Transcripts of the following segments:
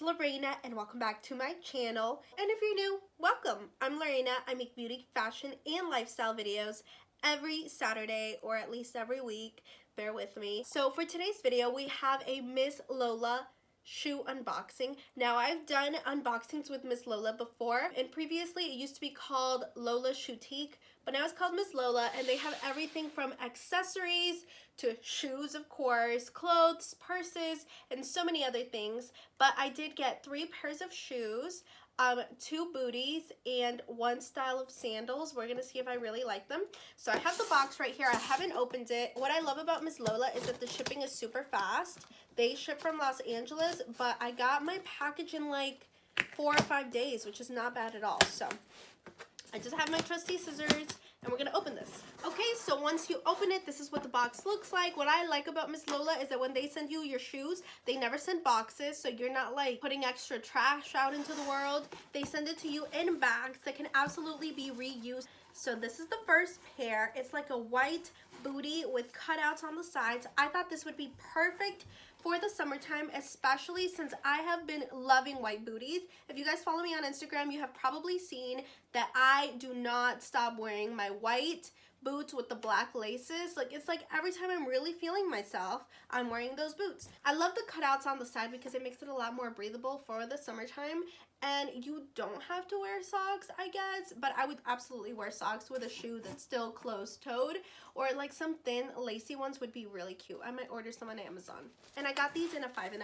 Lorena and welcome back to my channel. And if you're new, welcome. I'm Lorena. I make beauty, fashion, and lifestyle videos every Saturday or at least every week. Bear with me. So for today's video, we have a Miss Lola shoe unboxing. Now I've done unboxings with Miss Lola before, and previously it used to be called Lola Shoutique, but now it's called Miss Lola, and they have everything from accessories to shoes, of course, clothes, purses, and so many other things. But I did get 3 pairs of shoes, 2 booties, and 1 style of sandals. We're gonna see if I really like them. So I have the box right here. I haven't opened it. What I love about Miss Lola is that the shipping is super fast. They ship from Los Angeles, but I got my package in like 4 or 5 days, which is not bad at all. So I just have my trusty scissors and we're gonna open this. Okay, so once you open it, this is what the box looks like. What I like about Miss Lola is that when they send you your shoes, they never send boxes, so you're not like putting extra trash out into the world. They send it to you in bags that can absolutely be reused. So this is the first pair. It's like a white booty with cutouts on the sides. I thought this would be perfect for the summertime, especially since I have been loving white booties. If you guys follow me on Instagram, you have probably seen that I do not stop wearing my white boots with the black laces. Like, it's like every time I'm really feeling myself, I'm wearing those boots. I love the cutouts on the side because it makes it a lot more breathable for the summertime, and you don't have to wear socks, I guess, but I would absolutely wear socks with a shoe that's still closed-toed, or like some thin lacy ones would be really cute. I might order some on Amazon. And I got these in a 5.5.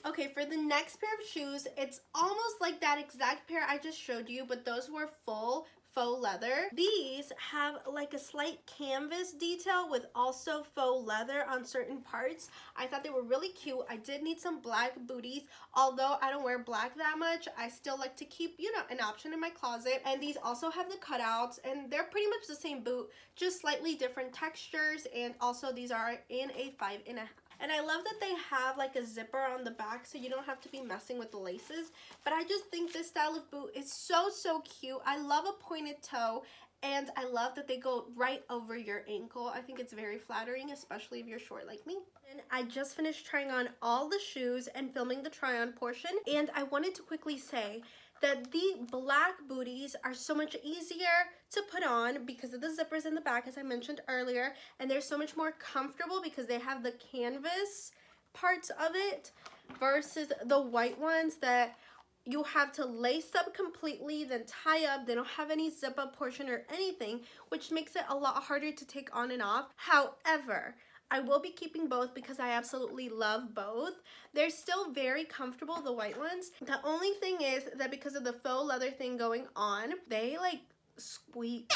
Okay, for the next pair of shoes, it's almost like that exact pair I just showed you, but those were full faux leather. These have like a slight canvas detail with also faux leather on certain parts. I thought they were really cute. I did need some black booties. Although I don't wear black that much, I still like to keep, you know, an option in my closet. And these also have the cutouts, and they're pretty much the same boot, just slightly different textures. And also these are in a 5.5. And I love that they have like a zipper on the back, so you don't have to be messing with the laces. But I just think this style of boot is so cute. I love a pointed toe, and I love that they go right over your ankle. I think it's very flattering, especially if you're short like me. And I just finished trying on all the shoes and filming the try on portion, and I wanted to quickly say that the black booties are so much easier to put on because of the zippers in the back, as I mentioned earlier, and they're so much more comfortable because they have the canvas parts of it versus the white ones that you have to lace up completely, then tie up. They don't have any zip up portion or anything, which makes it a lot harder to take on and off. However, I will be keeping both because I absolutely love both. They're still very comfortable, the white ones. The only thing is that because of the faux leather thing going on, they like squeak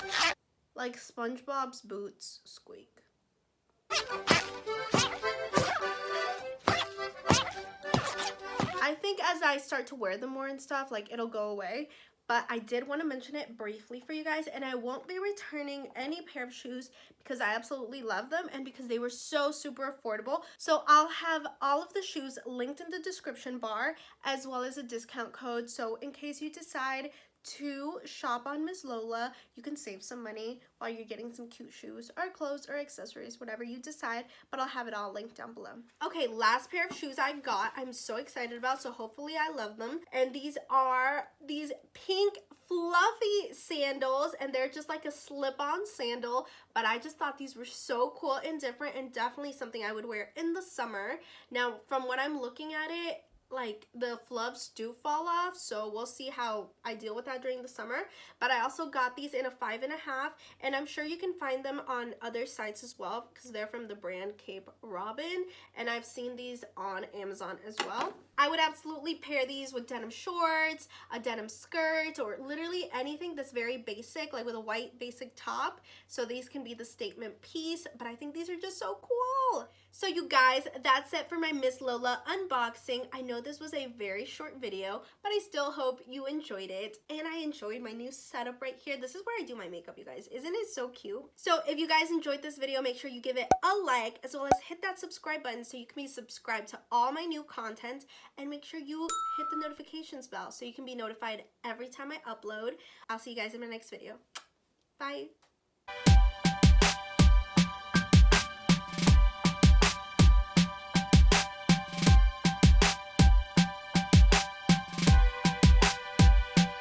like SpongeBob's boots squeak. I think as I start to wear them more and stuff, like, it'll go away. But I did want to mention it briefly for you guys, and I won't be returning any pair of shoes because I absolutely love them and because they were so super affordable. So I'll have all of the shoes linked in the description bar as well as a discount code. So in case you decide to shop on Miss Lola, you can save some money while you're getting some cute shoes or clothes or accessories, whatever you decide, but I'll have it all linked down below. Okay, last pair of shoes I got, I'm so excited about, so hopefully I love them. And these are these pink fluffy sandals, and they're just like a slip-on sandal, but I just thought these were so cool and different and definitely something I would wear in the summer. Now, from what I'm looking at it, like, the fluffs do fall off, so we'll see how I deal with that during the summer. But I also got these in a 5.5, and I'm sure you can find them on other sites as well because they're from the brand Cape Robin, and I've seen these on Amazon as well. I would absolutely pair these with denim shorts, a denim skirt, or literally anything that's very basic, like with a white basic top. So these can be the statement piece, but I think these are just so cool. So you guys, that's it for my Miss Lola unboxing. I know this was a very short video, but I still hope you enjoyed it, and I enjoyed my new setup right here. This is where I do my makeup, you guys. Isn't it so cute? So if you guys enjoyed this video, make sure you give it a like, as well as hit that subscribe button so you can be subscribed to all my new content, and make sure you hit the notifications bell so you can be notified every time I upload. I'll see you guys in my next video. Bye.